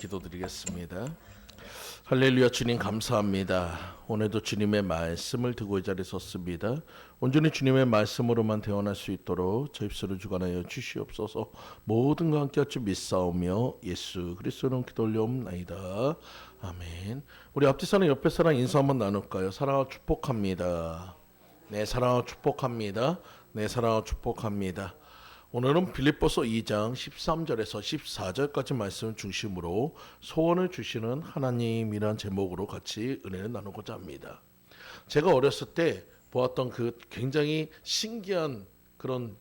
기도드리겠습니다. 할렐루야. 주님 감사합니다. 오늘도 주님의 말씀을 듣고 이 자리에 섰습니다. 온전히 주님의 말씀으로만 대원할 수 있도록 저 입술을 주관하여 주시옵소서. 모든 것 함께 할줄 믿사오며 예수 그리스도는 기도 올려옵나이다. 아멘. 우리 앞뒤 사람 옆에 사람 인사 한번 나눌까요? 사랑하고 축복합니다. 네, 사랑하고 축복합니다. 네, 사랑하고 축복합니다. 오늘은 빌립보서 2장 13절에서 14절까지 말씀을 중심으로 소원을 주시는 하나님이란 제목으로 같이 은혜를 나누고자 합니다. 제가 어렸을 때 보았던 그 굉장히 신기한 그런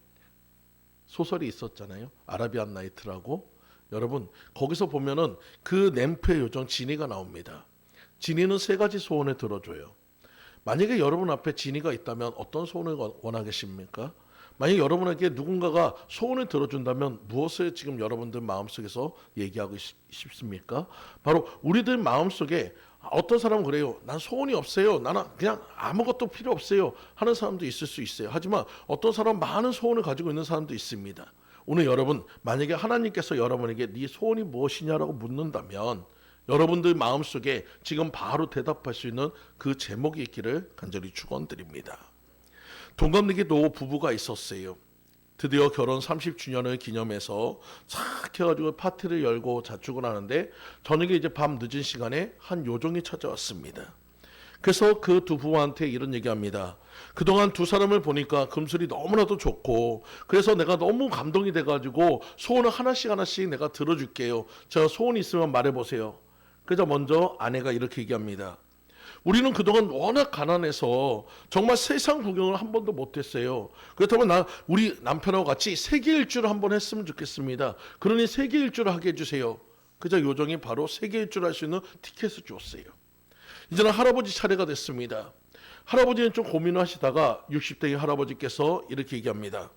소설이 있었잖아요. 아라비안 나이트라고. 여러분 거기서 보면은 그 램프의 요정 지니가 나옵니다. 지니는 세 가지 소원을 들어줘요. 만약에 여러분 앞에 지니가 있다면 어떤 소원을 원하겠습니까? 만약 여러분에게 누군가가 소원을 들어준다면 무엇을 지금 여러분들 마음속에서 얘기하고 싶습니까? 바로 우리들 마음속에 어떤 사람은 그래요. 난 소원이 없어요. 나는 그냥 아무것도 필요 없어요. 하는 사람도 있을 수 있어요. 하지만 어떤 사람은 많은 소원을 가지고 있는 사람도 있습니다. 오늘 여러분 만약에 하나님께서 여러분에게 네 소원이 무엇이냐라고 묻는다면 여러분들 마음속에 지금 바로 대답할 수 있는 그 제목이 있기를 간절히 축원드립니다. 동갑내기도 부부가 있었어요. 드디어 결혼 30주년을 기념해서 착 해가지고 파티를 열고 자축을 하는데 저녁에 이제 밤 늦은 시간에 한 요정이 찾아왔습니다. 그래서 그 두 부부한테 이런 얘기합니다. 그동안 두 사람을 보니까 금술이 너무나도 좋고 그래서 내가 너무 감동이 돼가지고 소원을 하나씩 내가 들어줄게요. 제가 소원이 있으면 말해보세요. 그래서 먼저 아내가 이렇게 얘기합니다. 우리는 그동안 워낙 가난해서 정말 세상 구경을 한 번도 못했어요. 그렇다면 우리 남편하고 같이 세계 일주를 한번 했으면 좋겠습니다. 그러니 세계 일주를 하게 해주세요. 그저 요정이 바로 세계 일주를 할 수 있는 티켓을 줬어요. 이제는 할아버지 차례가 됐습니다. 할아버지는 좀 고민을 하시다가 60대의 할아버지께서 이렇게 얘기합니다.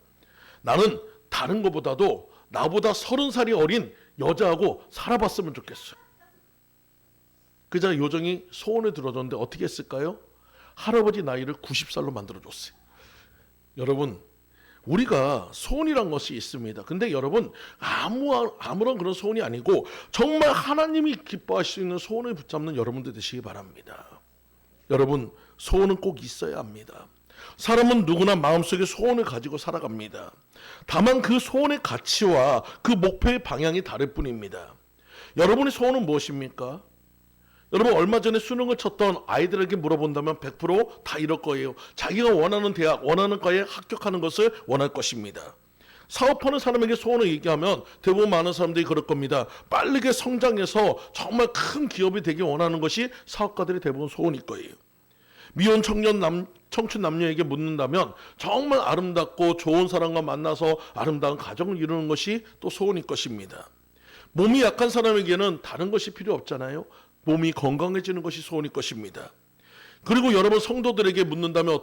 나는 다른 것보다도 나보다 30살이 어린 여자하고 살아봤으면 좋겠어요. 그자 요정이 소원을 들어줬는데 어떻게 했을까요? 할아버지 나이를 90살로 만들어줬어요. 여러분 우리가 소원이란 것이 있습니다. 근데 여러분 아무런 그런 소원이 아니고 정말 하나님이 기뻐하실 수 있는 소원을 붙잡는 여러분들 되시기 바랍니다. 여러분 소원은 꼭 있어야 합니다. 사람은 누구나 마음속에 소원을 가지고 살아갑니다. 다만 그 소원의 가치와 그 목표의 방향이 다를 뿐입니다. 여러분의 소원은 무엇입니까? 여러분 얼마 전에 수능을 쳤던 아이들에게 물어본다면 100% 다 이럴 거예요. 자기가 원하는 대학, 원하는 과에 합격하는 것을 원할 것입니다. 사업하는 사람에게 소원을 얘기하면 대부분 많은 사람들이 그럴 겁니다. 빠르게 성장해서 정말 큰 기업이 되기 원하는 것이 사업가들의 대부분 소원일 거예요. 미혼 청춘 남녀에게 묻는다면 정말 아름답고 좋은 사람과 만나서 아름다운 가정을 이루는 것이 또 소원일 것입니다. 몸이 약한 사람에게는 다른 것이 필요 없잖아요. 몸이 건강해지는 것이 소원일 것입니다. 그리고 여러분 성도들에게 묻는다면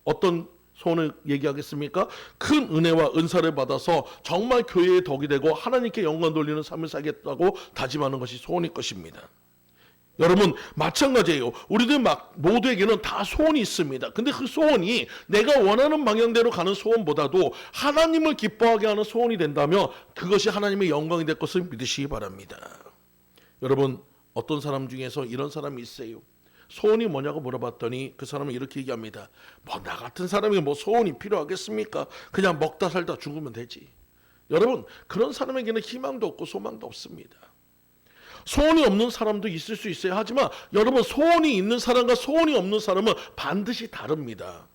어떤 소원을 얘기하겠습니까? 큰 은혜와 은사를 받아서 정말 교회의 덕이 되고 하나님께 영광 돌리는 삶을 살겠다고 다짐하는 것이 소원일 것입니다. 여러분 마찬가지예요. 우리들 모두에게는 다 소원이 있습니다. 근데 그 소원이 내가 원하는 방향대로 가는 소원보다도 하나님을 기뻐하게 하는 소원이 된다면 그것이 하나님의 영광이 될 것을 믿으시기 바랍니다. 여러분 어떤 사람 중에서 이런 사람이 있어요. 소원이 뭐냐고 물어봤더니 그 사람은 이렇게 얘기합니다. 나 같은 사람이 소원이 필요하겠습니까? 그냥 먹다 살다 죽으면 되지. 여러분 그런 사람에게는 희망도 없고 소망도 없습니다. 소원이 없는 사람도 있을 수 있어요. 하지만 여러분 소원이 있는 사람과 소원이 없는 사람은 반드시 다릅니다.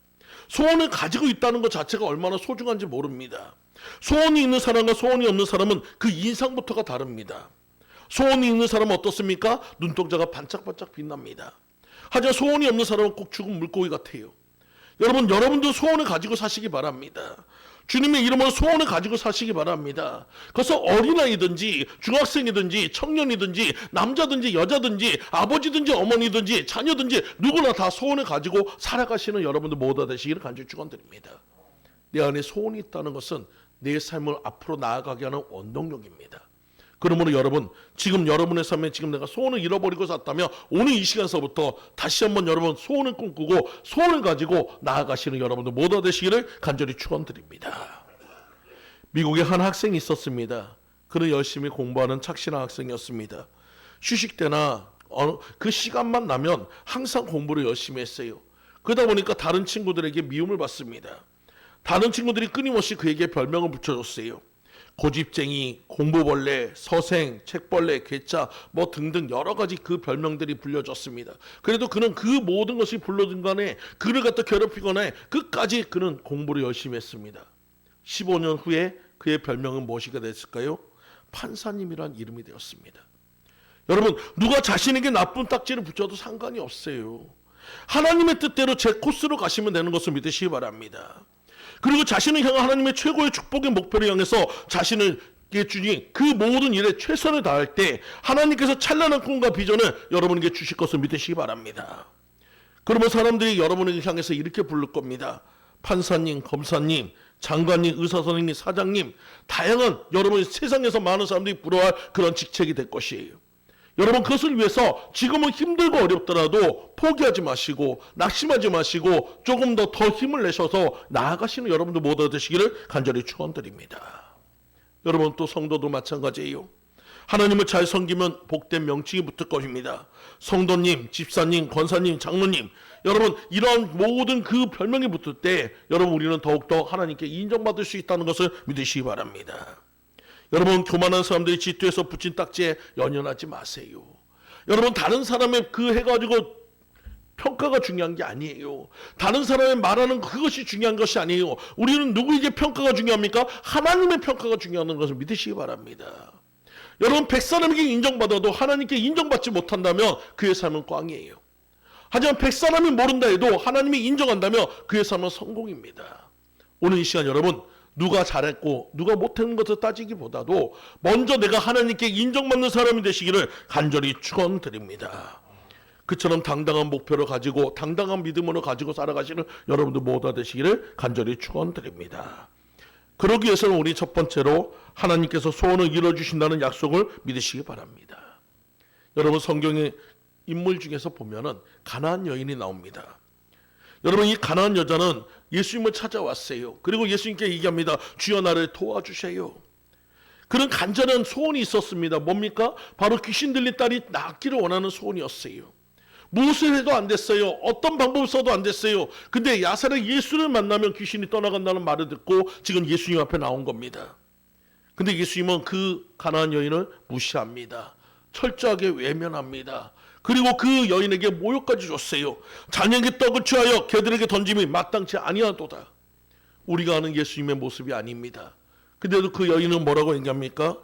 소원을 가지고 있다는 것 자체가 얼마나 소중한지 모릅니다. 소원이 있는 사람과 소원이 없는 사람은 그 인상부터가 다릅니다. 소원이 있는 사람은 어떻습니까? 눈동자가 반짝반짝 빛납니다. 하지만 소원이 없는 사람은 꼭 죽은 물고기 같아요. 여러분도 소원을 가지고 사시기 바랍니다. 주님의 이름으로 소원을 가지고 사시기 바랍니다. 그래서 어린아이든지 중학생이든지 청년이든지 남자든지 여자든지 아버지든지 어머니든지 자녀든지 누구나 다 소원을 가지고 살아가시는 여러분들 모두 되시기를 간절히 축원드립니다. 내 안에 소원이 있다는 것은 내 삶을 앞으로 나아가게 하는 원동력입니다. 그러므로 여러분 지금 여러분의 삶에 지금 내가 소원을 잃어버리고 샀다면 오늘 이 시간서부터 다시 한번 여러분 소원을 꿈꾸고 소원을 가지고 나아가시는 여러분들 모두 되시기를 간절히 축원드립니다. 미국에 한 학생이 있었습니다. 그는 열심히 공부하는 착실한 학생이었습니다. 휴식 때나 그 시간만 나면 항상 공부를 열심히 했어요. 그러다 보니까 다른 친구들에게 미움을 받습니다. 다른 친구들이 끊임없이 그에게 별명을 붙여줬어요. 고집쟁이, 공부벌레, 서생, 책벌레, 괴짜 뭐 등등 여러 가지 그 별명들이 불려졌습니다. 그래도 그는 그 모든 것이 불러든 간에 그를 갖다 괴롭히거나 끝까지 그는 공부를 열심히 했습니다. 15년 후에 그의 별명은 무엇이가 됐을까요? 판사님이란 이름이 되었습니다. 여러분, 누가 자신에게 나쁜 딱지를 붙여도 상관이 없어요. 하나님의 뜻대로 제 코스로 가시면 되는 것을 믿으시기 바랍니다. 그리고 자신을 향한 하나님의 최고의 축복의 목표를 향해서 자신을 주니 그 모든 일에 최선을 다할 때 하나님께서 찬란한 꿈과 비전을 여러분에게 주실 것을 믿으시기 바랍니다. 그러면 사람들이 여러분에게 향해서 이렇게 부를 겁니다. 판사님, 검사님, 장관님, 의사선생님, 사장님, 다양한 여러분 세상에서 많은 사람들이 부러워할 그런 직책이 될 것이에요. 여러분, 그것을 위해서 지금은 힘들고 어렵더라도 포기하지 마시고 낙심하지 마시고 조금 더 힘을 내셔서 나아가시는 여러분들 모두 되시기를 간절히 축원드립니다. 여러분, 또 성도도 마찬가지예요. 하나님을 잘 섬기면 복된 명칭이 붙을 것입니다. 성도님, 집사님, 권사님, 장로님, 여러분 이런 모든 그 별명이 붙을 때 여러분 우리는 더욱더 하나님께 인정받을 수 있다는 것을 믿으시기 바랍니다. 여러분, 교만한 사람들이 질투해서 붙인 딱지에 연연하지 마세요. 여러분, 다른 사람의 그 해가지고 평가가 중요한 게 아니에요. 다른 사람의 말하는 그것이 중요한 것이 아니에요. 우리는 누구에게 평가가 중요합니까? 하나님의 평가가 중요한 것을 믿으시기 바랍니다. 여러분, 100사람에게 인정받아도 하나님께 인정받지 못한다면 그의 삶은 꽝이에요. 하지만 100사람이 모른다 해도 하나님이 인정한다면 그의 삶은 성공입니다. 오늘 이 시간 여러분, 누가 잘했고 누가 못한 것을 따지기보다도 먼저 내가 하나님께 인정받는 사람이 되시기를 간절히 축원드립니다. 그처럼 당당한 목표를 가지고 당당한 믿음으로 가지고 살아가시는 여러분들 모두 되시기를 간절히 축원드립니다. 그러기 위해서는 우리 첫 번째로 하나님께서 소원을 이루어주신다는 약속을 믿으시기 바랍니다. 여러분, 성경의 인물 중에서 보면은 가나안 여인이 나옵니다. 여러분, 이 가나안 여자는 예수님을 찾아왔어요. 그리고 예수님께 얘기합니다. 주여 나를 도와주세요. 그런 간절한 소원이 있었습니다. 뭡니까? 바로 귀신 들린 딸이 낫기를 원하는 소원이었어요. 무엇을 해도 안 됐어요. 어떤 방법을 써도 안 됐어요. 근데 나사렛 예수를 만나면 귀신이 떠나간다는 말을 듣고 지금 예수님 앞에 나온 겁니다. 근데 예수님은 그 가나안 여인을 무시합니다. 철저하게 외면합니다. 그리고 그 여인에게 모욕까지 줬어요. 자녀에게 떡을 취하여 개들에게 던짐이 마땅치 아니하도다. 우리가 아는 예수님의 모습이 아닙니다. 근데도 그 여인은 뭐라고 얘기합니까?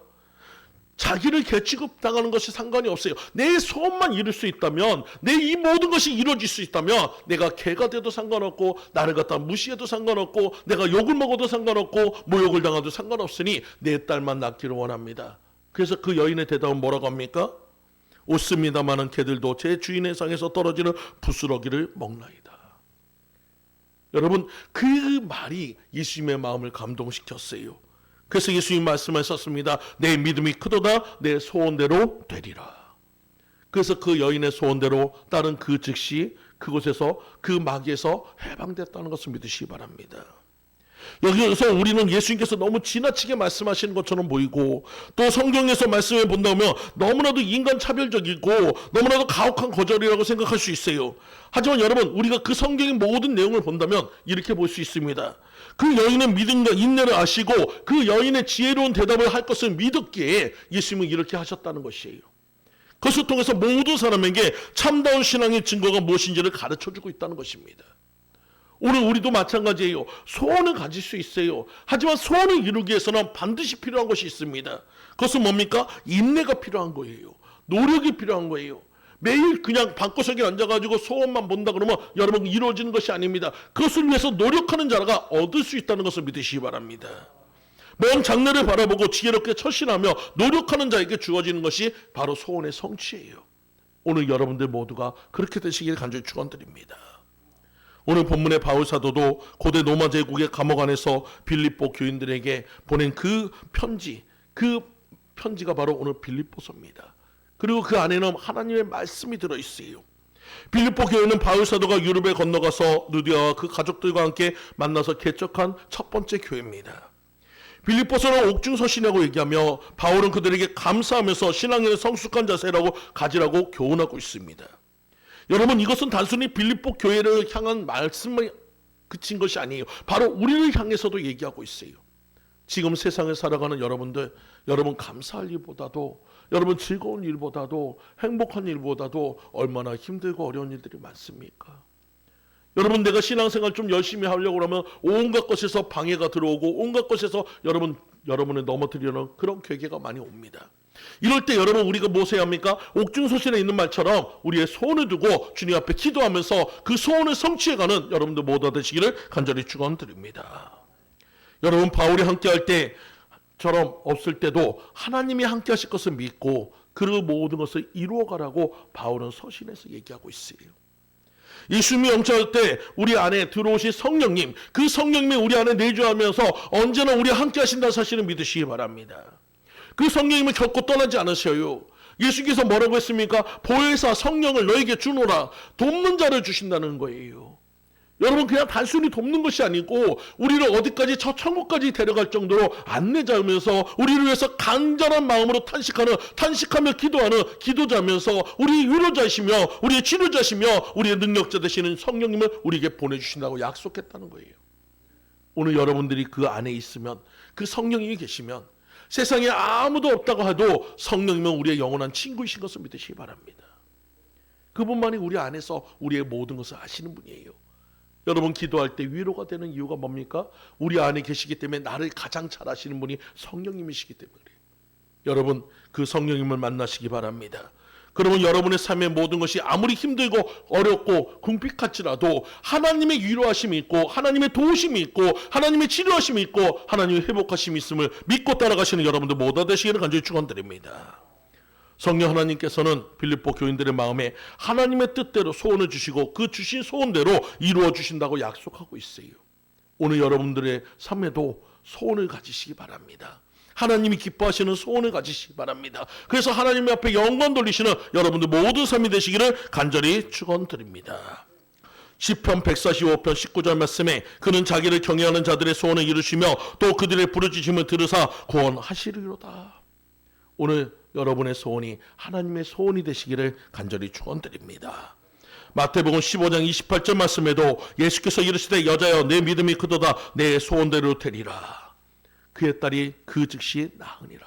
자기를 개 취급당하는 것이 상관이 없어요. 내 소원만 이룰 수 있다면, 내 이 모든 것이 이루어질 수 있다면 내가 개가 돼도 상관없고 나를 갖다 무시해도 상관없고 내가 욕을 먹어도 상관없고 모욕을 당해도 상관없으니 내 딸만 낳기를 원합니다. 그래서 그 여인의 대답은 뭐라고 합니까? 웃습니다마는 개들도 제 주인의 상에서 떨어지는 부스러기를 먹나이다. 여러분, 그 말이 예수님의 마음을 감동시켰어요. 그래서 예수님 말씀하셨습니다. 내 믿음이 크도다 내 소원대로 되리라. 그래서 그 여인의 소원대로 딸은 그 즉시 그곳에서 그 마귀에서 해방됐다는 것을 믿으시기 바랍니다. 여기서 우리는 예수님께서 너무 지나치게 말씀하시는 것처럼 보이고 또 성경에서 말씀해 본다면 너무나도 인간 차별적이고 너무나도 가혹한 거절이라고 생각할 수 있어요. 하지만 여러분, 우리가 그 성경의 모든 내용을 본다면 이렇게 볼 수 있습니다. 그 여인의 믿음과 인내를 아시고 그 여인의 지혜로운 대답을 할 것을 믿었기에 예수님은 이렇게 하셨다는 것이에요. 그것을 통해서 모든 사람에게 참다운 신앙의 증거가 무엇인지를 가르쳐주고 있다는 것입니다. 오늘 우리도 마찬가지예요. 소원을 가질 수 있어요. 하지만 소원을 이루기 위해서는 반드시 필요한 것이 있습니다. 그것은 뭡니까? 인내가 필요한 거예요. 노력이 필요한 거예요. 매일 그냥 방구석에 앉아가지고 소원만 본다 그러면 여러분 이루어지는 것이 아닙니다. 그것을 위해서 노력하는 자가 얻을 수 있다는 것을 믿으시기 바랍니다. 먼 장래를 바라보고 지혜롭게 처신하며 노력하는 자에게 주어지는 것이 바로 소원의 성취예요. 오늘 여러분들 모두가 그렇게 되시길 간절히 축원드립니다. 오늘 본문의 바울 사도도 고대 로마 제국의 감옥 안에서 빌립보 교인들에게 보낸 그 편지가 바로 오늘 빌립보서입니다. 그리고 그 안에는 하나님의 말씀이 들어있어요. 빌립보 교회는 바울 사도가 유럽에 건너가서 누디아와 그 가족들과 함께 만나서 개척한 첫 번째 교회입니다. 빌립보서는 옥중서신이라고 얘기하며 바울은 그들에게 감사하면서 신앙의 성숙한 자세라고 가지라고 교훈하고 있습니다. 여러분, 이것은 단순히 빌립보 교회를 향한 말씀에 그친 것이 아니에요. 바로 우리를 향해서도 얘기하고 있어요. 지금 세상에 살아가는 여러분들, 여러분 감사할 일보다도, 여러분 즐거운 일보다도, 행복한 일보다도 얼마나 힘들고 어려운 일들이 많습니까? 여러분, 내가 신앙생활 좀 열심히 하려고 하면 온갖 것에서 방해가 들어오고 온갖 것에서 여러분을 넘어뜨리려는 그런 괴계가 많이 옵니다. 이럴 때 여러분, 우리가 무엇을 해야 합니까? 옥중서신에 있는 말처럼 우리의 소원을 두고 주님 앞에 기도하면서 그 소원을 성취해가는 여러분들 모두 되시기를 간절히 축원드립니다. 여러분, 바울이 함께할 때처럼 없을 때도 하나님이 함께하실 것을 믿고 그 모든 것을 이루어가라고 바울은 서신에서 얘기하고 있어요. 예수님이 영접할 때 우리 안에 들어오신 성령님, 그 성령님이 우리 안에 내주하면서 언제나 우리 함께 하신다는 사실을 믿으시기 바랍니다. 그 성령님을 결코 떠나지 않으셔요. 예수께서 뭐라고 했습니까? 보혜사 성령을 너에게 주노라. 돕는 자를 주신다는 거예요. 여러분, 그냥 단순히 돕는 것이 아니고 우리를 어디까지 저 천국까지 데려갈 정도로 안내자면서 우리를 위해서 간절한 마음으로 탄식하며 기도하는 기도자면서 우리의 위로자이시며 우리의 치료자시며 우리의 능력자 되시는 성령님을 우리에게 보내주신다고 약속했다는 거예요. 오늘 여러분들이 그 안에 있으면, 그 성령님이 계시면 세상에 아무도 없다고 해도 성령님은 우리의 영원한 친구이신 것을 믿으시기 바랍니다. 그분만이 우리 안에서 우리의 모든 것을 아시는 분이에요. 여러분, 기도할 때 위로가 되는 이유가 뭡니까? 우리 안에 계시기 때문에 나를 가장 잘 아시는 분이 성령님이시기 때문에 그래요. 여러분, 그 성령님을 만나시기 바랍니다. 그러면 여러분의 삶의 모든 것이 아무리 힘들고 어렵고 궁핍할지라도 하나님의 위로하심이 있고 하나님의 도우심이 있고 하나님의 치료하심이 있고 하나님의 회복하심이 있음을 믿고 따라가시는 여러분들 모두 되시기를 간절히 축원드립니다. 성령 하나님께서는 빌립보 교인들의 마음에 하나님의 뜻대로 소원을 주시고 그 주신 소원대로 이루어 주신다고 약속하고 있어요. 오늘 여러분들의 삶에도 소원을 가지시기 바랍니다. 하나님이 기뻐하시는 소원을 가지시기 바랍니다. 그래서 하나님 앞에 영광 돌리시는 여러분들 모든 삶이 되시기를 간절히 축원드립니다. 시편 145편 19절 말씀에 그는 자기를 경외하는 자들의 소원을 이루시며 또 그들의 부르짖음을 들으사 구원하시리로다. 오늘 여러분의 소원이 하나님의 소원이 되시기를 간절히 축원드립니다. 마태복음 15장 28절 말씀에도 예수께서 이르시되 여자여 내 믿음이 크도다 내 소원대로 되리라. 그의 딸이 그 즉시 나으니라.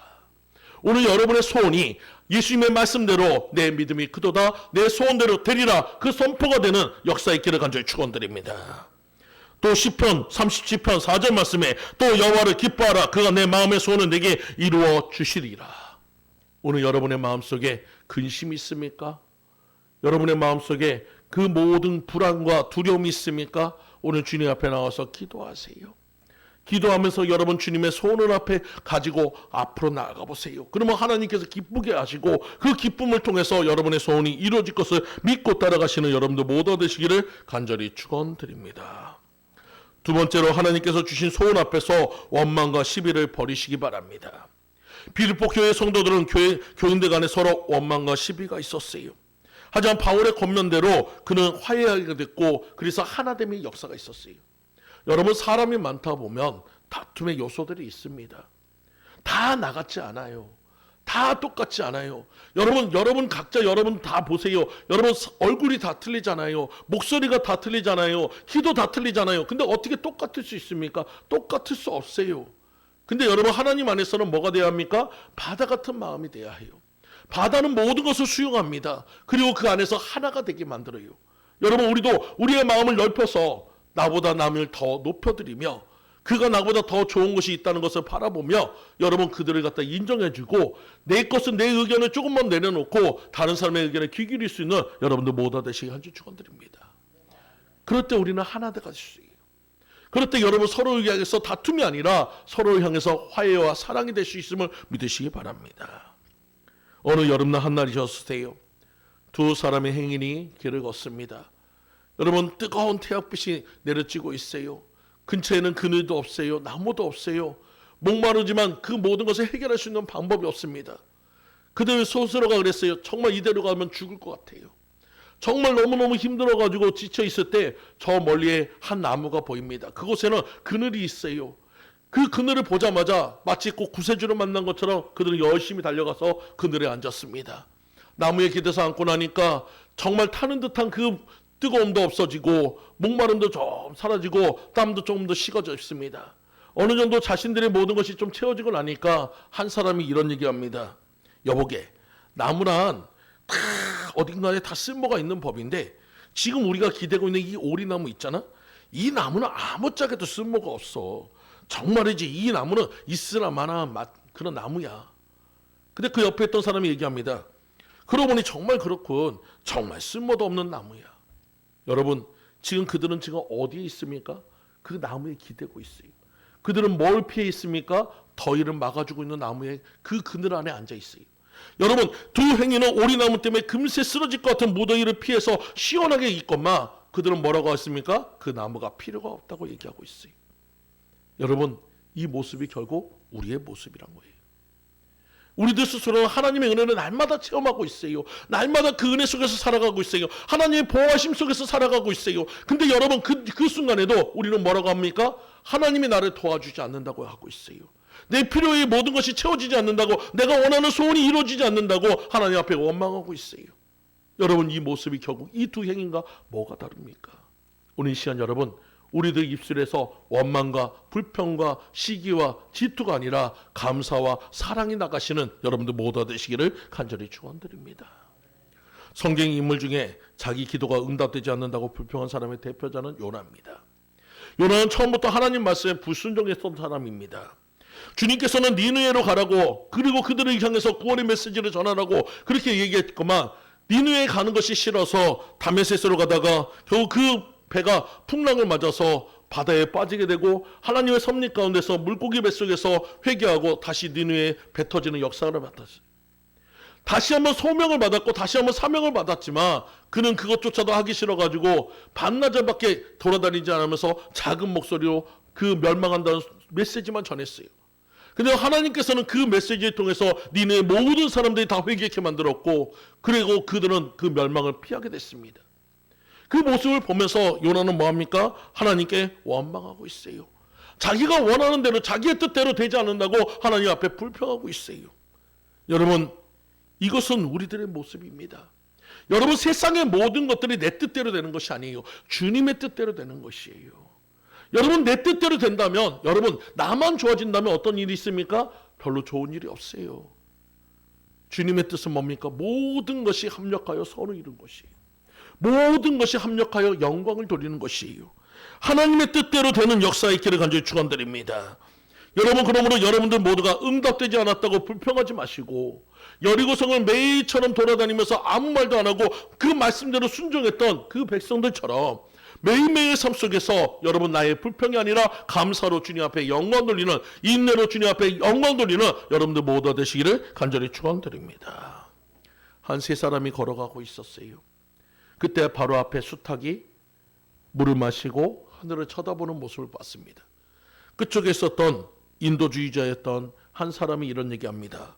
오늘 여러분의 소원이 예수님의 말씀대로 내 믿음이 크도다 내 소원대로 되리라, 그 선포가 되는 역사 있기를 간절히 축원드립니다. 또 시편 37편 4절 말씀에 또 여호와를 기뻐하라 그가 내 마음의 소원을 내게 이루어 주시리라. 오늘 여러분의 마음속에 근심이 있습니까? 여러분의 마음속에 그 모든 불안과 두려움이 있습니까? 오늘 주님 앞에 나와서 기도하세요. 기도하면서 여러분 주님의 소원을 앞에 가지고 앞으로 나아가 보세요. 그러면 하나님께서 기쁘게 하시고 그 기쁨을 통해서 여러분의 소원이 이루어질 것을 믿고 따라가시는 여러분들 모두 되시기를 간절히 축원드립니다. 두 번째로, 하나님께서 주신 소원 앞에서 원망과 시비를 버리시기 바랍니다. 빌립보 교회 성도들은 교인들 간에 서로 원망과 시비가 있었어요. 하지만 바울의 권면대로 그는 화해하게 됐고 그래서 하나됨의 역사가 있었어요. 여러분, 사람이 많다 보면 다툼의 요소들이 있습니다. 다 나같지 않아요. 다 똑같지 않아요. 여러분 각자 여러분 다 보세요. 여러분 얼굴이 다 틀리잖아요. 목소리가 다 틀리잖아요. 키도 다 틀리잖아요. 근데 어떻게 똑같을 수 있습니까? 똑같을 수 없어요. 근데 여러분, 하나님 안에서는 뭐가 돼야 합니까? 바다 같은 마음이 돼야 해요. 바다는 모든 것을 수용합니다. 그리고 그 안에서 하나가 되게 만들어요. 여러분, 우리도 우리의 마음을 넓혀서 나보다 남을 더 높여드리며 그가 나보다 더 좋은 것이 있다는 것을 바라보며 여러분 그들을 갖다 인정해주고 내 것은 내 의견을 조금만 내려놓고 다른 사람의 의견에 귀 기울일 수 있는 여러분들 모두 되시기 간절히 축원드립니다. 그럴 때 우리는 하나 되어갈 수 있어요. 그럴 때 여러분 서로를 향해서 다툼이 아니라 서로를 향해서 화해와 사랑이 될 수 있음을 믿으시기 바랍니다. 어느 여름날 한날이셨으세요. 두 사람의 행인이 길을 걷습니다. 여러분, 뜨거운 태양빛이 내려지고 있어요. 근처에는 그늘도 없어요. 나무도 없어요. 목마르지만 그 모든 것을 해결할 수 있는 방법이 없습니다. 그들 스스로가 그랬어요. 정말 이대로 가면 죽을 것 같아요. 정말 너무너무 힘들어가지고 지쳐 있을 때 저 멀리에 한 나무가 보입니다. 그곳에는 그늘이 있어요. 그 그늘을 보자마자 마치 꼭 구세주를 만난 것처럼 그들은 열심히 달려가서 그늘에 앉았습니다. 나무에 기대서 앉고 나니까 정말 타는 듯한 그 뜨거움도 없어지고 목마름도 좀 사라지고 땀도 조금 더 식어져 있습니다. 어느 정도 자신들의 모든 것이 좀 채워지고 나니까 한 사람이 이런 얘기합니다. 여보게, 나무란 다 어딘가에 다 쓸모가 있는 법인데 지금 우리가 기대고 있는 이 오리나무 있잖아? 이 나무는 아무짝에도 쓸모가 없어. 정말이지 이 나무는 있으나 마나 그런 나무야. 근데 그 옆에 있던 사람이 얘기합니다. 그러고 보니 정말 그렇군. 정말 쓸모도 없는 나무야. 여러분, 지금 그들은 지금 어디에 있습니까? 그 나무에 기대고 있어요. 그들은 뭘 피해 있습니까? 더위를 막아주고 있는 나무의 그 그늘 안에 앉아 있어요. 여러분, 두 행인은 오리나무 때문에 금세 쓰러질 것 같은 무더위를 피해서 시원하게 있건만 그들은 뭐라고 했습니까? 그 나무가 필요가 없다고 얘기하고 있어요. 여러분, 이 모습이 결국 우리의 모습이란 거예요. 우리들 스스로는 하나님의 은혜를 날마다 체험하고 있어요. 날마다 그 은혜 속에서 살아가고 있어요. 하나님의 보호하심 속에서 살아가고 있어요. 근데 여러분, 그 순간에도 우리는 뭐라고 합니까? 하나님이 나를 도와주지 않는다고 하고 있어요. 내 필요의 모든 것이 채워지지 않는다고, 내가 원하는 소원이 이루어지지 않는다고 하나님 앞에 원망하고 있어요. 여러분, 이 모습이 결국 이 두 행인과 뭐가 다릅니까? 오늘 이 시간 여러분, 우리들 입술에서 원망과 불평과 시기와 질투가 아니라 감사와 사랑이 나가시는 여러분들 모두 되시기를 간절히 축원드립니다. 성경 인물 중에 자기 기도가 응답되지 않는다고 불평한 사람의 대표자는 요나입니다. 요나는 처음부터 하나님 말씀에 불순종했던 사람입니다. 주님께서는 니느웨로 가라고, 그리고 그들을 향해서 구원의 메시지를 전하라고 그렇게 얘기했지만 니느웨에 가는 것이 싫어서 다메섹으로 가다가 결국 그 배가 풍랑을 맞아서 바다에 빠지게 되고 하나님의 섭리 가운데서 물고기 뱃속에서 회개하고 다시 니느웨에 배 터지는 역사를 맡았어요. 다시 한번 소명을 받았고 다시 한번 사명을 받았지만 그는 그것조차도 하기 싫어가지고 반나절밖에 돌아다니지 않으면서 작은 목소리로 그 멸망한다는 메시지만 전했어요. 근데 하나님께서는 그 메시지를 통해서 니네 모든 사람들이 다 회개케 만들었고 그리고 그들은 그 멸망을 피하게 됐습니다. 그 모습을 보면서 요나는 뭐합니까? 하나님께 원망하고 있어요. 자기가 원하는 대로 자기의 뜻대로 되지 않는다고 하나님 앞에 불평하고 있어요. 여러분, 이것은 우리들의 모습입니다. 여러분, 세상의 모든 것들이 내 뜻대로 되는 것이 아니에요. 주님의 뜻대로 되는 것이에요. 여러분, 내 뜻대로 된다면, 여러분, 나만 좋아진다면 어떤 일이 있습니까? 별로 좋은 일이 없어요. 주님의 뜻은 뭡니까? 모든 것이 합력하여 선을 이룬 것이에요. 모든 것이 합력하여 영광을 돌리는 것이에요. 하나님의 뜻대로 되는 역사의 있기를 간절히 축원드립니다. 여러분, 그러므로 여러분들 모두가 응답되지 않았다고 불평하지 마시고 여리고성을 매일처럼 돌아다니면서 아무 말도 안 하고 그 말씀대로 순종했던 그 백성들처럼 매일매일 삶 속에서 여러분 나의 불평이 아니라 감사로 주님 앞에 영광 돌리는, 인내로 주님 앞에 영광 돌리는 여러분들 모두 되시기를 간절히 축원드립니다. 한 세 사람이 걸어가고 있었어요. 그때 바로 앞에 수탉이 물을 마시고 하늘을 쳐다보는 모습을 봤습니다. 그쪽에 있었던 인도주의자였던 한 사람이 이런 얘기합니다.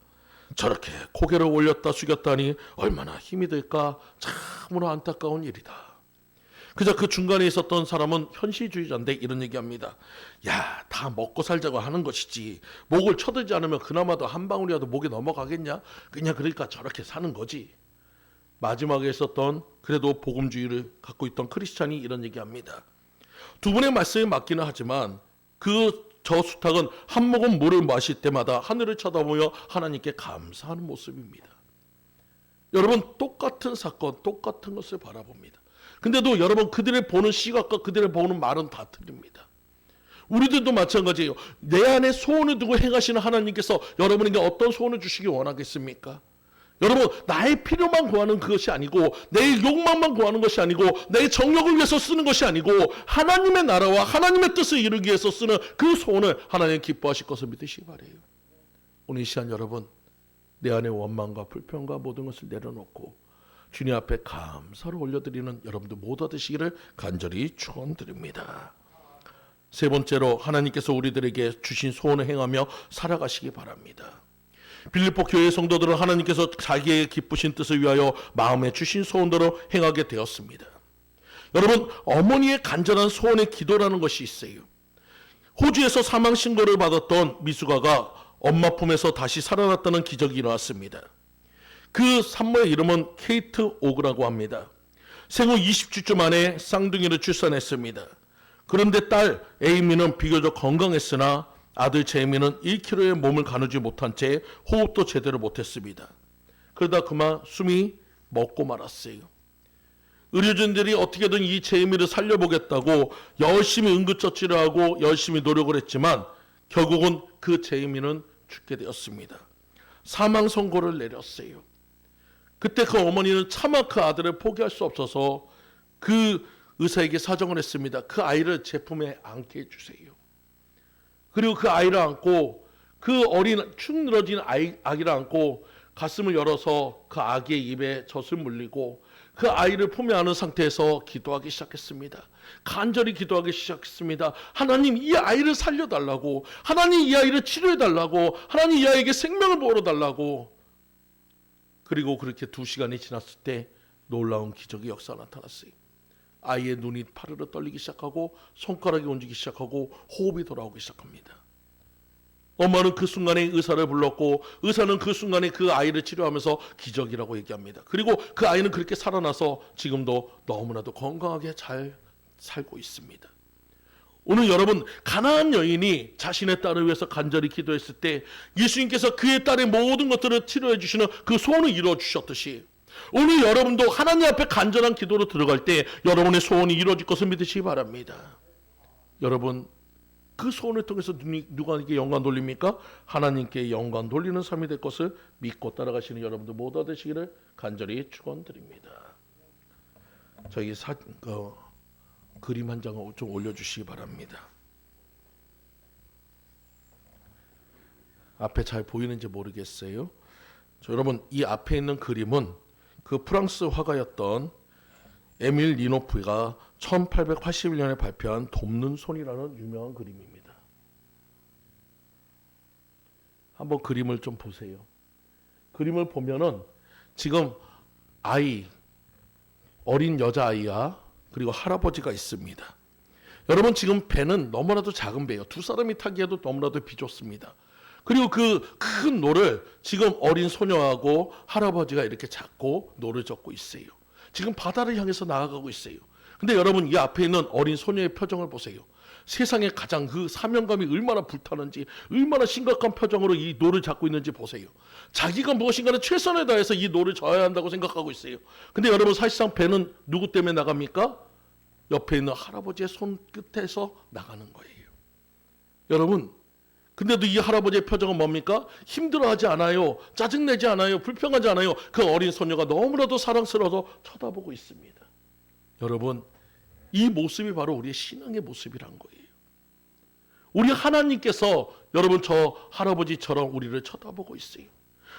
저렇게 고개를 올렸다 숙였다니 얼마나 힘이 들까? 참으로 안타까운 일이다. 그저 그 중간에 있었던 사람은 현실주의자인데 이런 얘기합니다. 야, 다 먹고 살자고 하는 것이지 목을 쳐들지 않으면 그나마도 한 방울이라도 목에 넘어가겠냐? 그냥 그러니까 저렇게 사는 거지. 마지막에 있었던 그래도 복음주의를 갖고 있던 크리스찬이 이런 얘기합니다. 두 분의 말씀이 맞기는 하지만 저 수탉은 한 모금 물을 마실 때마다 하늘을 쳐다보며 하나님께 감사하는 모습입니다. 여러분, 똑같은 사건, 똑같은 것을 바라봅니다. 근데도 여러분, 그들의 보는 시각과 그들의 보는 말은 다 틀립니다. 우리들도 마찬가지예요. 내 안에 소원을 두고 행하시는 하나님께서 여러분에게 어떤 소원을 주시기 원하겠습니까? 여러분, 나의 필요만 구하는 그것이 아니고 내 욕망만 구하는 것이 아니고 내 정욕을 위해서 쓰는 것이 아니고 하나님의 나라와 하나님의 뜻을 이루기 위해서 쓰는 그 소원을 하나님 기뻐하실 것을 믿으시기 바라요. 오늘 이 시간 여러분, 내 안의 원망과 불평과 모든 것을 내려놓고 주님 앞에 감사를 올려드리는 여러분들 모두 되시기를 간절히 축원드립니다. 세 번째로 하나님께서 우리들에게 주신 소원을 행하며 살아가시기 바랍니다. 빌립보 교회 성도들은 하나님께서 자기의 기쁘신 뜻을 위하여 마음에 주신 소원대로 행하게 되었습니다. 여러분, 어머니의 간절한 소원의 기도라는 것이 있어요. 호주에서 사망 신고를 받았던 미숙아가 엄마 품에서 다시 살아났다는 기적이 일어났습니다. 그 산모의 이름은 케이트 오그라고 합니다. 생후 20주쯤 만에 쌍둥이를 출산했습니다. 그런데 딸 에이미는 비교적 건강했으나 아들 제이미는 1kg의 몸을 가누지 못한 채 호흡도 제대로 못했습니다. 그러다 그만 숨이 멎고 말았어요. 의료진들이 어떻게든 이 제이미를 살려보겠다고 열심히 응급처치를 하고 열심히 노력을 했지만 결국은 그 제이미는 죽게 되었습니다. 사망 선고를 내렸어요. 그때 그 어머니는 차마 그 아들을 포기할 수 없어서 그 의사에게 사정을 했습니다. 그 아이를 제 품에 안게 해주세요. 그리고 그 아이를 안고 그 어린 축 늘어진 아기를 안고 가슴을 열어서 그 아기의 입에 젖을 물리고 그 아이를 품에 안은 상태에서 기도하기 시작했습니다. 간절히 기도하기 시작했습니다. 하나님, 이 아이를 살려달라고, 하나님 이 아이를 치료해달라고, 하나님 이 아이에게 생명을 부어달라고. 그리고 그렇게 2시간이 지났을 때 놀라운 기적의 역사가 나타났어요. 아이의 눈이 파르르 떨리기 시작하고 손가락이 움직이기 시작하고 호흡이 돌아오기 시작합니다. 엄마는 그 순간에 의사를 불렀고 의사는 그 순간에 그 아이를 치료하면서 기적이라고 얘기합니다. 그리고 그 아이는 그렇게 살아나서 지금도 너무나도 건강하게 잘 살고 있습니다. 오늘 여러분, 가나안 여인이 자신의 딸을 위해서 간절히 기도했을 때 예수님께서 그의 딸의 모든 것들을 치료해 주시는 그 소원을 이루어 주셨듯이 오늘 여러분도 하나님 앞에 간절한 기도로 들어갈 때 여러분의 소원이 이루어질 것을 믿으시기 바랍니다. 여러분, 그 소원을 통해서 누구에게 영광 돌립니까? 하나님께 영광 돌리는 삶이 될 것을 믿고 따라가시는 여러분들 모두 되시기를 간절히 축원드립니다. 저희 그림 한 장을 좀 올려주시기 바랍니다. 앞에 잘 보이는지 모르겠어요. 여러분, 이 앞에 있는 그림은 그 프랑스 화가였던 에밀 리노프가 1881년에 발표한 돕는 손이라는 유명한 그림입니다. 한번 그림을 좀 보세요. 그림을 보면은 지금 어린 여자아이와 그리고 할아버지가 있습니다. 여러분, 지금 배는 너무나도 작은 배예요. 2사람이 타기에도 너무나도 비좁습니다. 그리고 그 큰 노를 지금 어린 소녀하고 할아버지가 이렇게 잡고 노를 젓고 있어요. 지금 바다를 향해서 나아가고 있어요. 근데 여러분, 이 앞에 있는 어린 소녀의 표정을 보세요. 세상에 가장 그 사명감이 얼마나 불타는지, 얼마나 심각한 표정으로 이 노를 잡고 있는지 보세요. 자기가 무엇인가를 최선을 다해서 이 노를 져야 한다고 생각하고 있어요. 근데 여러분, 사실상 배는 누구 때문에 나갑니까? 옆에 있는 할아버지의 손끝에서 나가는 거예요. 여러분, 근데도 이 할아버지의 표정은 뭡니까? 힘들어하지 않아요. 짜증내지 않아요. 불평하지 않아요. 그 어린 소녀가 너무나도 사랑스러워서 쳐다보고 있습니다. 여러분, 이 모습이 바로 우리의 신앙의 모습이란 거예요. 우리 하나님께서 여러분 저 할아버지처럼 우리를 쳐다보고 있어요.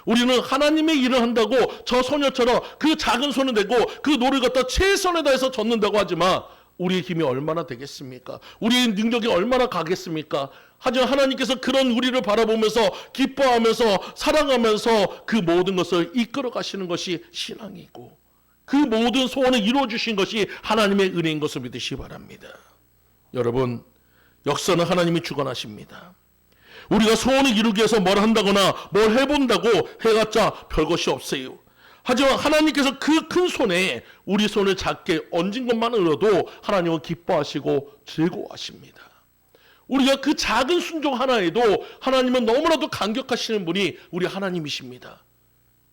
우리는 하나님의 일을 한다고 저 소녀처럼 그 작은 손을 내고 그 노를 갖다 최선을 다해서 젓는다고 하지만 우리의 힘이 얼마나 되겠습니까? 우리의 능력이 얼마나 가겠습니까? 하지만 하나님께서 그런 우리를 바라보면서 기뻐하면서 사랑하면서 그 모든 것을 이끌어 가시는 것이 신앙이고 그 모든 소원을 이루어 주신 것이 하나님의 은혜인 것을 믿으시기 바랍니다. 여러분, 역사는 하나님이 주관하십니다. 우리가 소원을 이루기 위해서 뭘 한다거나 뭘 해본다고 해봤자 별것이 없어요. 하지만 하나님께서 그 큰 손에 우리 손을 작게 얹은 것만으로도 하나님은 기뻐하시고 즐거워하십니다. 우리가 그 작은 순종 하나에도 하나님은 너무나도 감격하시는 분이 우리 하나님이십니다.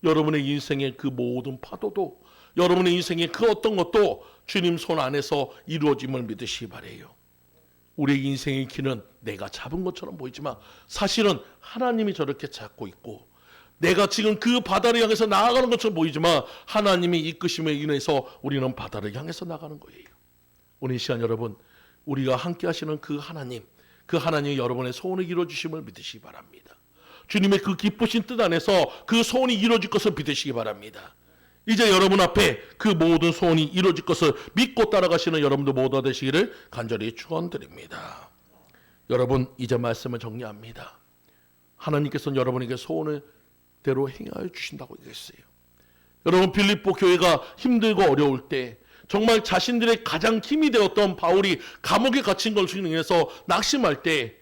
여러분의 인생의 그 모든 파도도, 여러분의 인생의 그 어떤 것도 주님 손 안에서 이루어짐을 믿으시기 바라요. 우리의 인생의 길은 내가 잡은 것처럼 보이지만 사실은 하나님이 저렇게 잡고 있고, 내가 지금 그 바다를 향해서 나아가는 것처럼 보이지만 하나님이 이끄심에 인해서 우리는 바다를 향해서 나가는 거예요. 오늘 이 시간 여러분, 우리가 함께 하시는 그 하나님이 여러분의 소원을 이루어주심을 믿으시기 바랍니다. 주님의 그 기쁘신 뜻 안에서 그 소원이 이루어질 것을 믿으시기 바랍니다. 이제 여러분 앞에 그 모든 소원이 이루어질 것을 믿고 따라가시는 여러분도 모두 되시기를 간절히 축원드립니다. 여러분, 이제 말씀을 정리합니다. 하나님께서는 여러분에게 소원을 대로 행하여 주신다고 얘기했어요. 여러분, 빌립보 교회가 힘들고 어려울 때 정말 자신들의 가장 힘이 되었던 바울이 감옥에 갇힌 것으로 인해서 낙심할 때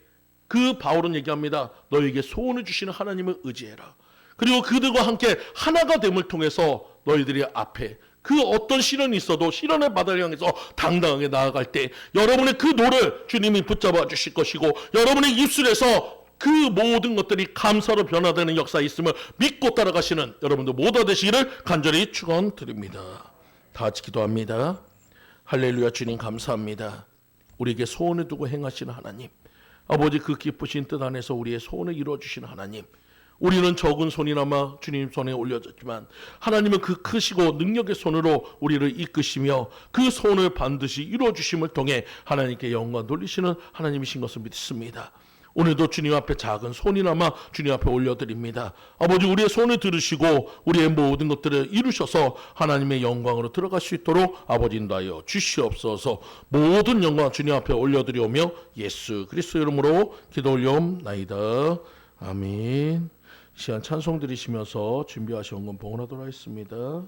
그 바울은 얘기합니다. 너에게 소원을 주시는 하나님을 의지해라. 그리고 그들과 함께 하나가 됨을 통해서 너희들이 앞에 그 어떤 시련이 있어도 시련의 바다를 향해서 당당하게 나아갈 때 여러분의 그 노를 주님이 붙잡아 주실 것이고 여러분의 입술에서 그 모든 것들이 감사로 변화되는 역사에 있음을 믿고 따라가시는 여러분들 모두 되시기를 간절히 축원드립니다. 다 같이 기도합니다. 할렐루야. 주님 감사합니다. 우리에게 소원을 두고 행하시는 하나님, 아버지 그 기쁘신 뜻 안에서 우리의 소원을 이루어주시는 하나님, 우리는 적은 손이나마 주님 손에 올려졌지만 하나님은 그 크시고 능력의 손으로 우리를 이끄시며 그 소원을 반드시 이루어주심을 통해 하나님께 영광 돌리시는 하나님이신 것을 믿습니다. 오늘도 주님 앞에 작은 손이나마 주님 앞에 올려드립니다. 아버지 우리의 손을 들으시고 우리의 모든 것들을 이루셔서 하나님의 영광으로 들어갈 수 있도록 아버지 인도하여 주시옵소서. 모든 영광 주님 앞에 올려드리오며 예수 그리스도 이름으로 기도 올려옵나이다. 아멘. 시간 찬송 드리시면서 준비하신 건 봉헌하도록 하겠습니다.